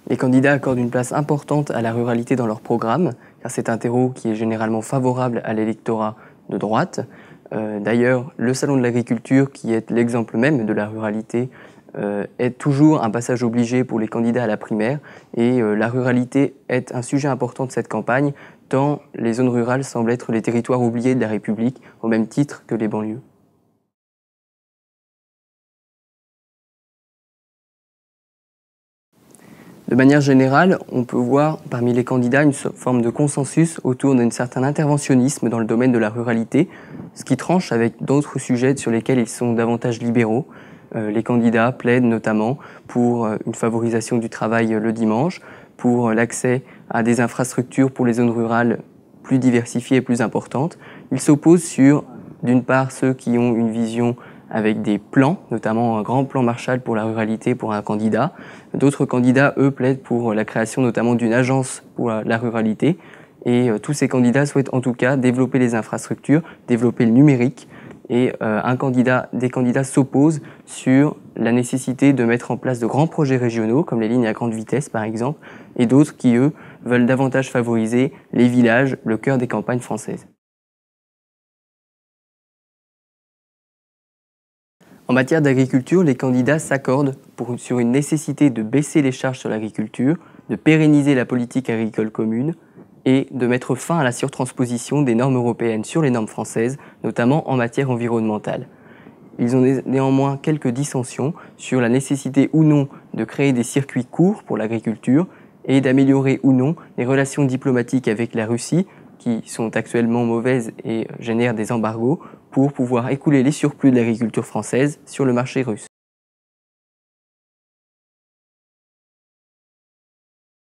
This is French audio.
Les candidats accordent une place importante à la ruralité dans leur programme, car c'est un terreau qui est généralement favorable à l'électorat de droite. D'ailleurs, le Salon de l'agriculture, qui est l'exemple même de la ruralité, est toujours un passage obligé pour les candidats à la primaire. Et la ruralité est un sujet important de cette campagne, tant les zones rurales semblent être les territoires oubliés de la République, au même titre que les banlieues. De manière générale, on peut voir parmi les candidats une forme de consensus autour d'un certain interventionnisme dans le domaine de la ruralité, ce qui tranche avec d'autres sujets sur lesquels ils sont davantage libéraux. Les candidats plaident notamment pour une favorisation du travail le dimanche, pour l'accès à des infrastructures pour les zones rurales plus diversifiées et plus importantes. Ils s'opposent sur, d'une part, ceux qui ont une vision avec des plans, notamment un grand plan Marshall pour la ruralité pour un candidat. D'autres candidats, eux, plaident pour la création notamment d'une agence pour la ruralité. Et tous ces candidats souhaitent en tout cas développer les infrastructures, développer le numérique. Et des candidats s'opposent sur la nécessité de mettre en place de grands projets régionaux, comme les lignes à grande vitesse par exemple, et d'autres qui, eux, veulent davantage favoriser les villages, le cœur des campagnes françaises. En matière d'agriculture, les candidats s'accordent sur une nécessité de baisser les charges sur l'agriculture, de pérenniser la politique agricole commune et de mettre fin à la surtransposition des normes européennes sur les normes françaises, notamment en matière environnementale. Ils ont néanmoins quelques dissensions sur la nécessité ou non de créer des circuits courts pour l'agriculture et d'améliorer ou non les relations diplomatiques avec la Russie, qui sont actuellement mauvaises et génèrent des embargos, pour pouvoir écouler les surplus de l'agriculture française sur le marché russe.